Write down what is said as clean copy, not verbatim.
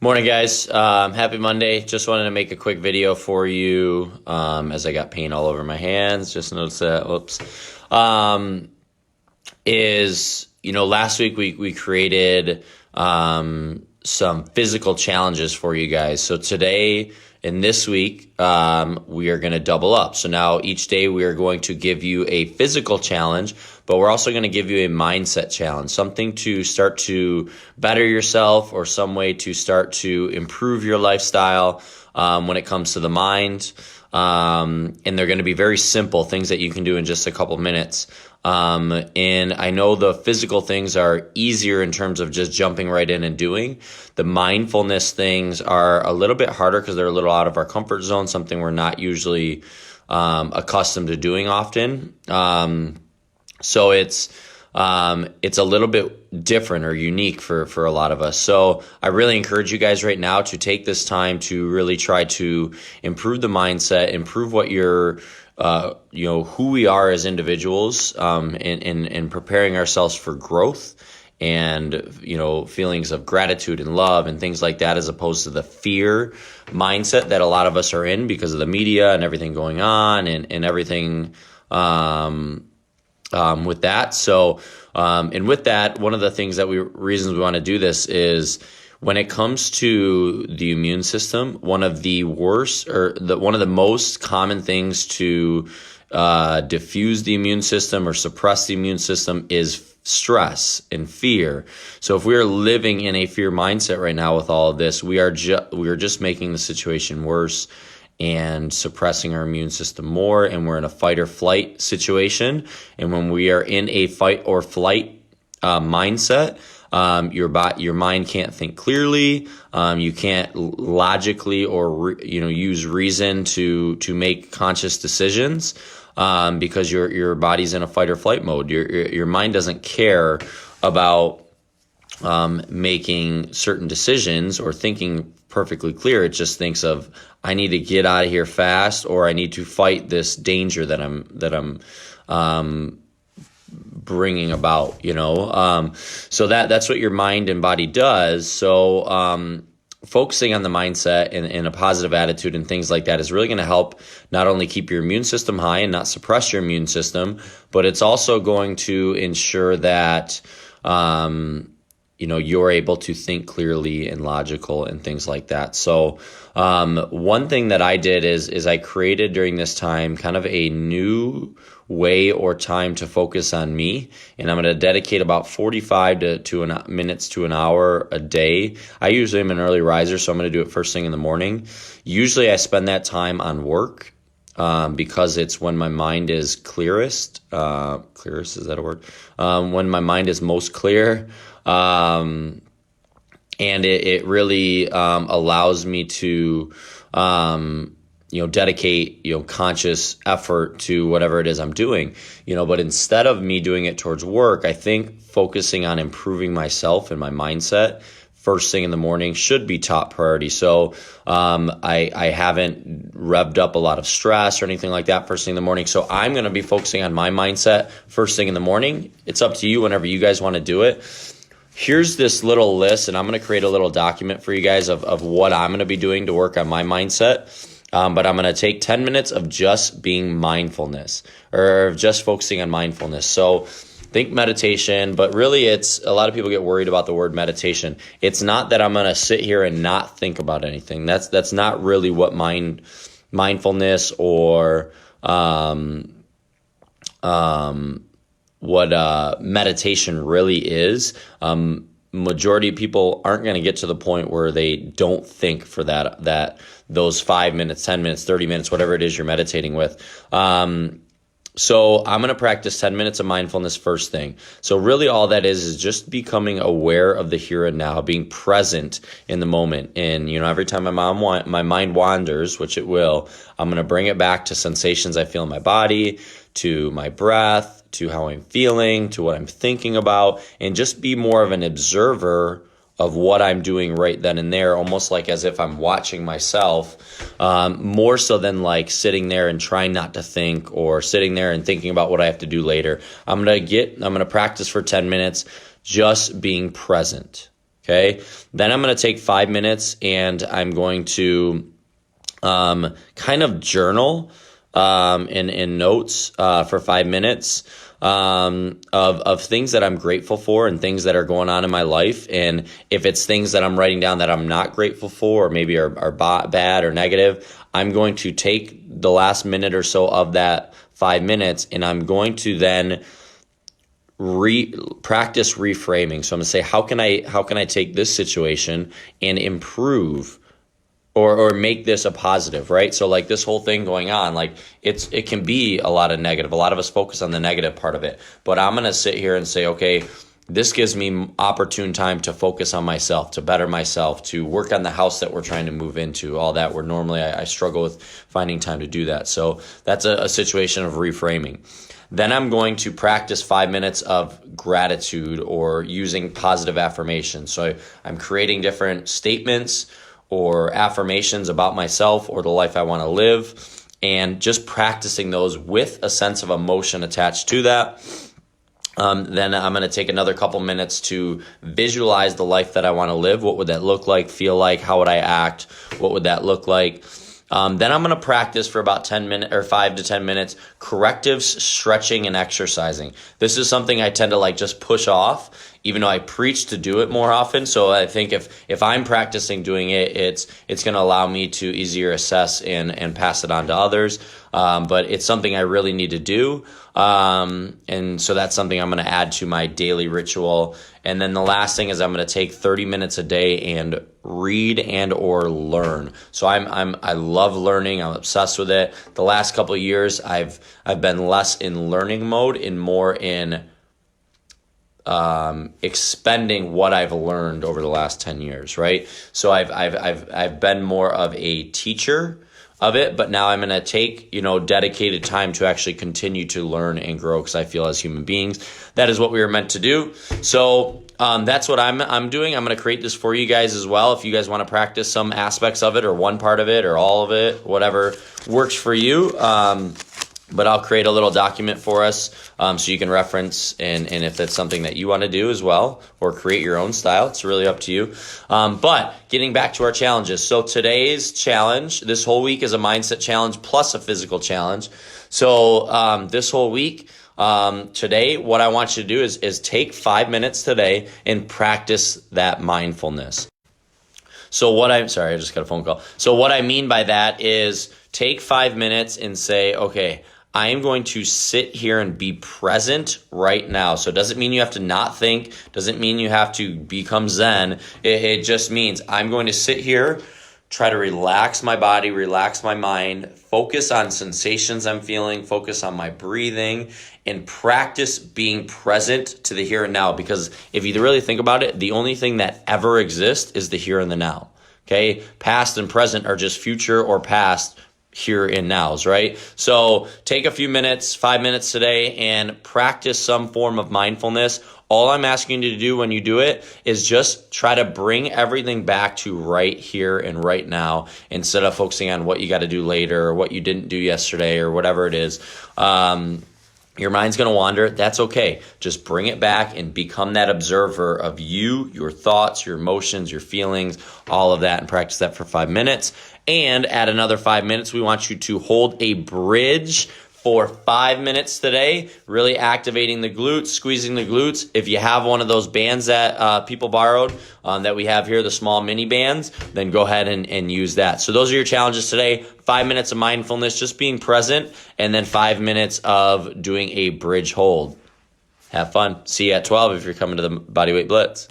Morning, guys. Happy Monday. Just wanted to make a quick video for you as I got paint all over my hands. Just noticed that. Whoops. Last week we created some physical challenges for you guys. So today and this week we are going to double up. So now each day we are going to give you a physical challenge, but we're also going to give you a mindset challenge, something to start to better yourself or some way to start to improve your lifestyle when it comes to the mind. And they're going to be very simple things that you can do in just a couple minutes. And I know the physical things are easier in terms of just jumping right in and doing. The mindfulness things are a little bit harder because they're a little out of our comfort zone, something we're not usually accustomed to doing often. So it's a little bit different or unique for a lot of us. So I really encourage you guys right now to take this time to really try to improve the mindset, improve what you're, who we are as individuals, and preparing ourselves for growth and, feelings of gratitude and love and things like that, as opposed to the fear mindset that a lot of us are in because of the media and everything going on and everything, with that. So, and with that, one of the things reasons we want to do this is when it comes to the immune system, one of the most common things to diffuse the immune system or suppress the immune system is stress and fear. So if we are living in a fear mindset right now with all of this, we are just making the situation worse and suppressing our immune system more, and we're in a fight or flight situation. And when we are in a fight or flight mindset, your mind can't think clearly. You can't logically or use reason to make conscious decisions because your body's in a fight or flight mode. Your mind doesn't care about making certain decisions or thinking perfectly clear. It just thinks of, I need to get out of here fast, or I need to fight this danger that I'm bringing about, so that's what your mind and body does. So focusing on the mindset and a positive attitude and things like that is really going to help not only keep your immune system high and not suppress your immune system, but it's also going to ensure that you're able to think clearly and logical and things like that. So one thing that I did is I created during this time kind of a new way or time to focus on me, and I'm going to dedicate about 45 minutes to an hour a day. I usually am an early riser, so I'm going to do it first thing in the morning. Usually I spend that time on work because it's when my mind is clearest. Clearest, is that a word? When my mind is most clear. And it really allows me to dedicate conscious effort to whatever it is I'm doing. But instead of me doing it towards work, I think focusing on improving myself and my mindset first thing in the morning should be top priority. So I haven't revved up a lot of stress or anything like that first thing in the morning. So I'm going to be focusing on my mindset first thing in the morning. It's up to you whenever you guys want to do it. Here's this little list, and I'm going to create a little document for you guys of what I'm going to be doing to work on my mindset. But I'm going to take 10 minutes of just being mindfulness or just focusing on mindfulness. So think meditation, but really it's a lot of people get worried about the word meditation. It's not that I'm going to sit here and not think about anything. That's not really what mindfulness or what meditation really is. Majority of people aren't going to get to the point where they don't think for those 5 minutes, 10 minutes, 30 minutes, whatever it is you're meditating with. So I'm going to practice 10 minutes of mindfulness first thing. So really all that is just becoming aware of the here and now, being present in the moment. And, every time my mind wanders, which it will, I'm going to bring it back to sensations I feel in my body, to my breath, to how I'm feeling, to what I'm thinking about, and just be more of an observer of what I'm doing right then and there, almost like as if I'm watching myself, more so than like sitting there and trying not to think or sitting there and thinking about what I have to do later. I'm going to practice for 10 minutes just being present. Okay. Then I'm going to take 5 minutes and I'm going to kind of journal in notes for 5 minutes of things that I'm grateful for and things that are going on in my life. And if it's things that I'm writing down that I'm not grateful for or maybe are bad or negative, I'm going to take the last minute or so of that 5 minutes and I'm going to then practice reframing. So I'm going to say, how can I take this situation and improve or make this a positive, right? So like this whole thing going on, like it can be a lot of negative. A lot of us focus on the negative part of it, but I'm going to sit here and say, okay, this gives me opportune time to focus on myself, to better myself, to work on the house that we're trying to move into, all that, where normally I struggle with finding time to do that. So that's a situation of reframing. Then I'm going to practice 5 minutes of gratitude or using positive affirmations. So I'm creating different statements or affirmations about myself or the life I want to live, and just practicing those with a sense of emotion attached to that. Then I'm going to take another couple minutes to visualize the life that I want to live. What would that look like, feel like? How would I act? What would that look like? Then I'm going to practice for about 10 minutes or 5 to 10 minutes, correctives, stretching, and exercising. This is something I tend to like just push off, even though I preach to do it more often. So I think if I'm practicing doing it, it's going to allow me to easier assess and pass it on to others. But it's something I really need to do. And so that's something I'm going to add to my daily ritual. And then the last thing is I'm going to take 30 minutes a day and read and or learn. So I love learning. I'm obsessed with it. The last couple of years, I've been less in learning mode and more in expending what I've learned over the last 10 years, right? So I've been more of a teacher of it, but now I'm going to take, dedicated time to actually continue to learn and grow, because I feel as human beings, that is what we were meant to do. So that's what I'm doing. I'm going to create this for you guys as well. If you guys want to practice some aspects of it or one part of it or all of it, whatever works for you. But I'll create a little document for us so you can reference, and if that's something that you want to do as well, or create your own style, it's really up to you. But getting back to our challenges. So today's challenge, this whole week, is a mindset challenge plus a physical challenge. So this whole week, today, what I want you to do is take 5 minutes today and practice that mindfulness. So I just got a phone call. So what I mean by that is take 5 minutes and say, okay, I am going to sit here and be present right now. So it doesn't mean you have to not think, doesn't mean you have to become Zen. It just means I'm going to sit here, try to relax my body, relax my mind, focus on sensations I'm feeling, focus on my breathing, and practice being present to the here and now. Because if you really think about it, the only thing that ever exists is the here and the now. Okay? Past and present are just future or past here and nows, right? So take a few minutes, 5 minutes today, and practice some form of mindfulness. All I'm asking you to do when you do it is just try to bring everything back to right here and right now, instead of focusing on what you got to do later or what you didn't do yesterday or whatever it is. Your mind's going to wander. That's okay. Just bring it back and become that observer of you, your thoughts, your emotions, your feelings, all of that, and practice that for 5 minutes. And at another 5 minutes, we want you to hold a bridge for 5 minutes today, really activating the glutes, squeezing the glutes. If you have one of those bands that people borrowed that we have here, the small mini bands, then go ahead and use that. So those are your challenges today. 5 minutes of mindfulness, just being present, and then 5 minutes of doing a bridge hold. Have fun. See you at 12 if you're coming to the Bodyweight Blitz.